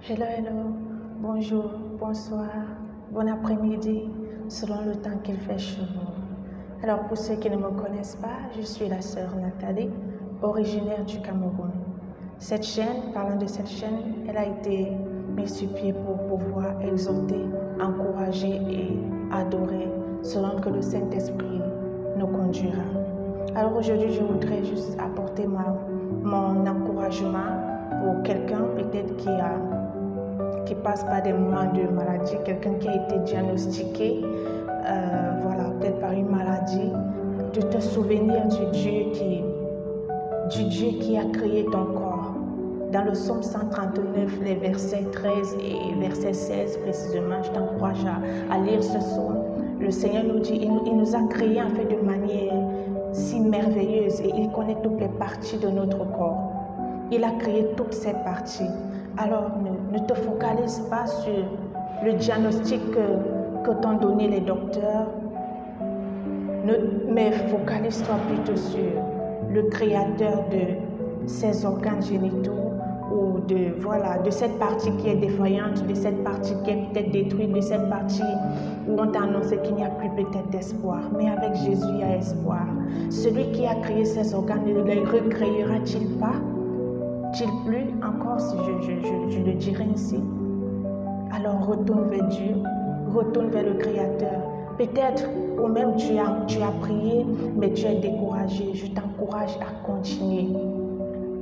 Hello, hello, bonjour, bonsoir, bon après-midi, selon le temps qu'il fait chez vous. Alors pour ceux qui ne me connaissent pas, je suis la sœur Nathalie, originaire du Cameroun. Cette chaîne, parlant de cette chaîne, elle a été mise sur pied pour pouvoir exhorter, encourager et adorer selon que le Saint-Esprit nous conduira. Alors aujourd'hui, je voudrais juste apporter mon encouragement pour quelqu'un peut-être qui passe par des moments de maladie, quelqu'un qui a été diagnostiqué, peut-être par une maladie, de te souvenir du Dieu qui a créé ton corps. Dans le psaume 139, les versets 13 et verset 16 précisément, je t'encourage à lire ce psaume. Le Seigneur nous dit, il nous a créés en fait de manière si merveilleuse et il connaît toutes les parties de notre corps. Il a créé toutes ces parties. Alors ne te focalise pas sur le diagnostic que t'ont donné les docteurs, mais focalise-toi plutôt sur le créateur de ces organes génitaux ou de cette partie qui est défaillante, de cette partie qui est peut-être détruite, de cette partie où on t'a annoncé qu'il n'y a plus peut-être d'espoir. Mais avec Jésus, il y a espoir. Celui qui a créé ces organes, ne les recréera-t-il pas? T-il plus encore, si je le dirais ainsi? Alors retourne vers Dieu, retourne vers le Créateur. Peut-être, ou même tu as prié, mais tu es découragé. Je t'encourage à continuer.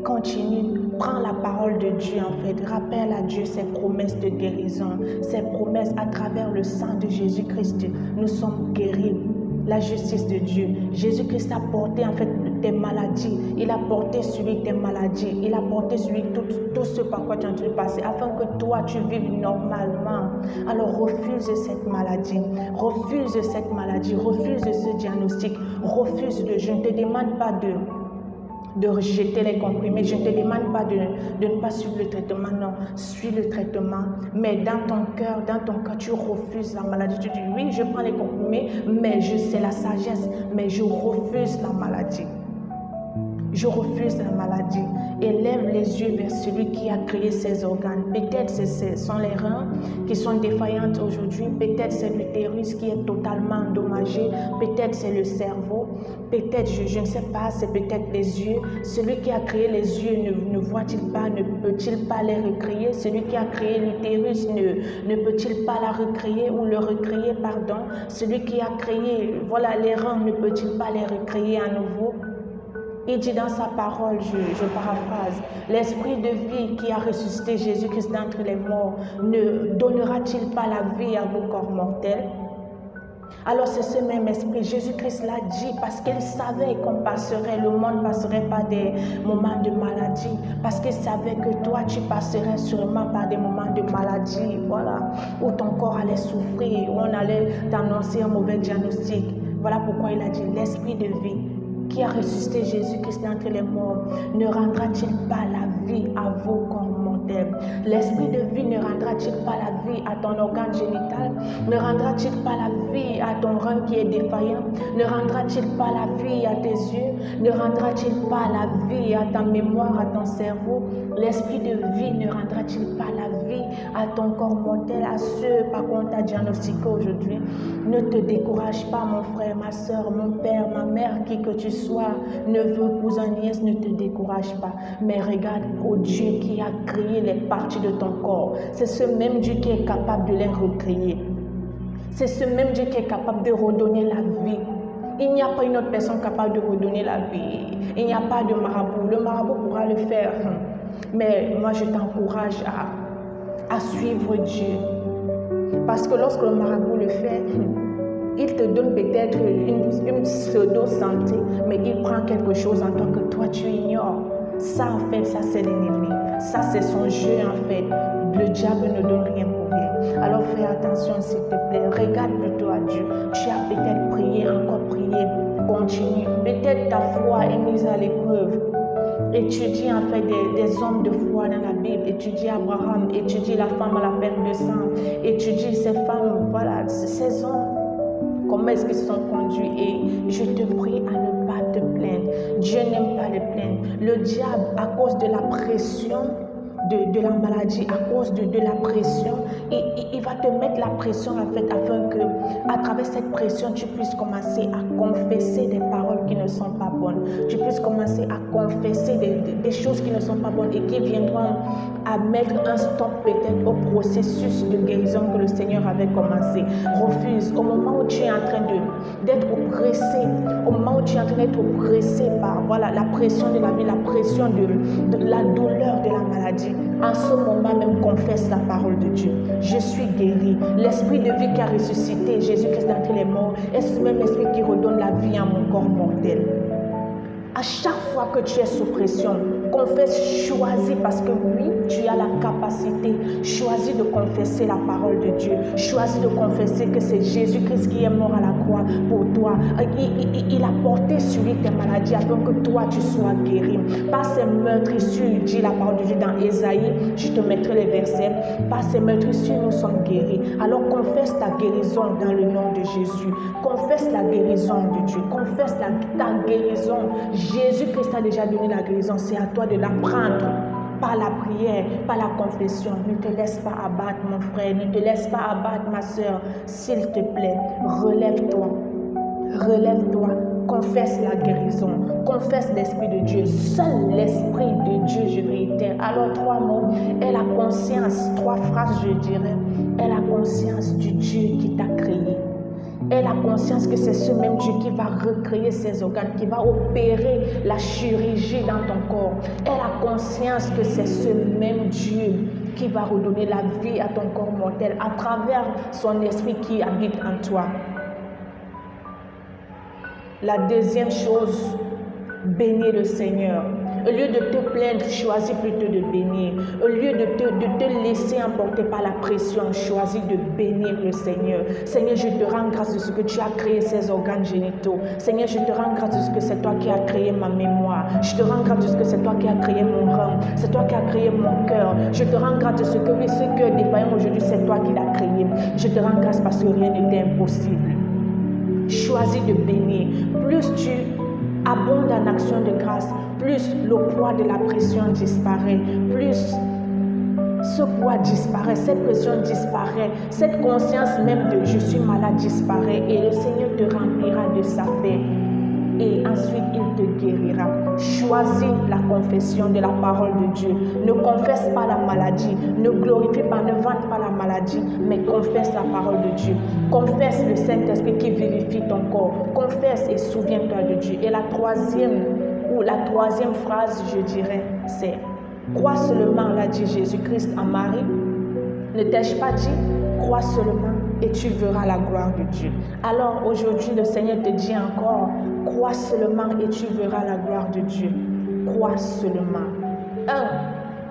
Continue, prends la parole de Dieu en fait. Rappelle à Dieu ses promesses de guérison, ses promesses à travers le sang de Jésus-Christ. Nous sommes guéris. La justice de Dieu. Jésus-Christ a porté en fait tes maladies. Il a porté sur lui tes maladies. Il a porté sur lui tout ce par quoi tu as dû passer afin que toi tu vives normalement. Alors refuse cette maladie. Refuse cette maladie. Refuse ce diagnostic. Refuse je ne te demande pas de rejeter les comprimés. Je ne te demande pas de ne pas suivre le traitement. Non, suis le traitement. Mais dans ton cœur, tu refuses la maladie. Tu dis, oui, je prends les comprimés, mais c'est la sagesse. Mais je refuse la maladie. Je refuse la maladie. Élève les yeux vers celui qui a créé ces organes. Peut-être ce sont les reins qui sont défaillants aujourd'hui. Peut-être c'est l'utérus qui est totalement endommagé. Peut-être c'est le cerveau. Peut-être, je ne sais pas, c'est peut-être les yeux. Celui qui a créé les yeux ne voit-il pas, ne peut-il pas les recréer? Celui qui a créé l'utérus ne peut-il pas la recréer ou le recréer, pardon? Celui qui a créé, les reins, ne peut-il pas les recréer à nouveau? Il dit dans sa parole, je paraphrase, l'esprit de vie qui a ressuscité Jésus-Christ d'entre les morts ne donnera-t-il pas la vie à vos corps mortels? Alors c'est ce même esprit, Jésus-Christ l'a dit parce qu'il savait qu'on passerait, le monde passerait par des moments de maladie, parce qu'il savait que toi tu passerais sûrement par des moments de maladie, où ton corps allait souffrir, où on allait t'annoncer un mauvais diagnostic. Voilà pourquoi il a dit l'esprit de vie qui a ressuscité Jésus-Christ d'entre les morts, ne rendra-t-il pas la vie à vos corps mortels? L'esprit de vie ne rendra-t-il pas la vie à ton organe génital? Ne rendra-t-il pas la vie à ton rein qui est défaillant? Ne rendra-t-il pas la vie à tes yeux? Ne rendra-t-il pas la vie à ta mémoire, à ton cerveau? L'esprit de vie ne rendra-t-il pas la vie à ton corps mortel, à ceux par quoi on t'a diagnostiqué aujourd'hui? Ne te décourage pas, mon frère, ma soeur, mon père, ma mère, qui que tu sois, neveu, cousin, nièce, ne te décourage pas. Mais regarde au Dieu qui a créé les parties de ton corps. C'est ce même Dieu qui est capable de les recréer. C'est ce même Dieu qui est capable de redonner la vie. Il n'y a pas une autre personne capable de redonner la vie. Il n'y a pas de marabout. Le marabout pourra le faire. Mais moi, je t'encourage à suivre Dieu. Parce que lorsque le marabout le fait, il te donne peut-être une pseudo-santé, mais il prend quelque chose en toi que toi tu ignores. Ça en fait, ça c'est l'ennemi. Ça c'est son jeu en fait. Le diable ne donne rien pour rien. Alors fais attention s'il te plaît. Regarde plutôt à Dieu. Tu as peut-être prié, encore prié. Continue. Peut-être ta foi est mise à l'épreuve. Étudie en fait des hommes de foi dans la Bible. Étudie Abraham. Étudie la femme à la perte de sang. Étudie ces femmes, ces hommes. Comment est-ce qu'ils sont conduits? Et je te prie à ne pas te plaindre. Dieu n'aime pas les plaindre. Le diable, à cause de la pression de la maladie, à cause de la pression. Il va te mettre la pression en fait, afin que à travers cette pression, tu puisses commencer à confesser des paroles qui ne sont pas bonnes. Tu puisses commencer à confesser des choses qui ne sont pas bonnes et qui viendront à mettre un stop peut-être au processus de guérison que le Seigneur avait commencé. Refuse. Au moment où tu es en train d'être oppressé, au moment où tu es en train d'être oppressé par la pression de la vie, la pression de la douleur de la maladie, en ce moment même, confesse la parole de Dieu. Je suis guéri. L'esprit de vie qui a ressuscité Jésus-Christ d'entre les morts est ce même esprit qui redonne la vie à mon corps mortel. À chaque fois que tu es sous pression, confesse, choisis, parce que oui, tu as la capacité. Choisis de confesser la parole de Dieu. Choisis de confesser que c'est Jésus-Christ qui est mort à la croix pour toi. Il a porté sur lui tes maladies afin que toi tu sois guéri. Par ces meurtrissures, dit la parole de Dieu dans Ésaïe, je te mettrai les versets. Par ces meurtrissures, nous sommes guéris. Alors confesse ta guérison dans le nom de Jésus. Confesse la guérison de Dieu. Confesse ta guérison. Jésus-Christ a déjà donné la guérison. C'est à toi de la prendre par la prière, par la confession. Ne te laisse pas abattre, mon frère. Ne te laisse pas abattre, ma soeur. S'il te plaît, relève-toi. Relève-toi. Confesse la guérison. Confesse l'Esprit de Dieu. Seul l'Esprit de Dieu, je réitère. Alors, 3 mots. Aie la conscience. 3 phrases, je dirais. Aie la conscience du Dieu qui t'a créé. Aie la conscience que c'est ce même Dieu qui va recréer ses organes, qui va opérer la chirurgie dans ton corps. Aie la conscience que c'est ce même Dieu qui va redonner la vie à ton corps mortel à travers son esprit qui habite en toi. La deuxième chose, bénis le Seigneur. Au lieu de te plaindre, choisis plutôt de bénir. Au lieu de te laisser emporter par la pression, choisis de bénir le Seigneur. Seigneur, je te rends grâce de ce que tu as créé ces organes génitaux. Seigneur, je te rends grâce de ce que c'est toi qui as créé ma mémoire. Je te rends grâce de ce que c'est toi qui as créé mon rein. C'est toi qui as créé mon cœur. Je te rends grâce de ce que oui, ce cœur défaillant aujourd'hui, c'est toi qui l'as créé. Je te rends grâce parce que rien n'était impossible. Choisis de bénir. Plus tu abondes en action de grâce, plus le poids de la pression disparaît, plus ce poids disparaît, cette pression disparaît, cette conscience même de je suis malade disparaît et le Seigneur te remplira de sa paix et ensuite il te guérira. Choisis la confession de la parole de Dieu. Ne confesse pas la maladie, ne glorifie pas, ne vante pas la maladie, mais confesse la parole de Dieu. Confesse le Saint-Esprit qui vivifie ton corps. Confesse et souviens-toi de Dieu. Et la troisième phrase, je dirais, c'est crois seulement, l'a dit Jésus-Christ à Marie. Ne t'ai-je pas dit, crois seulement et tu verras la gloire de Dieu. Alors aujourd'hui, le Seigneur te dit encore, crois seulement et tu verras la gloire de Dieu. Crois seulement. 1.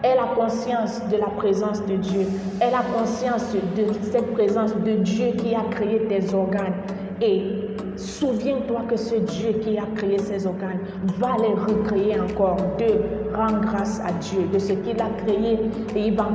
Aie la conscience de la présence de Dieu. Aie la conscience de cette présence de Dieu qui a créé tes organes. Et souviens-toi que ce Dieu qui a créé ces organes va les recréer encore. 2. Rends grâce à Dieu de ce qu'il a créé et il va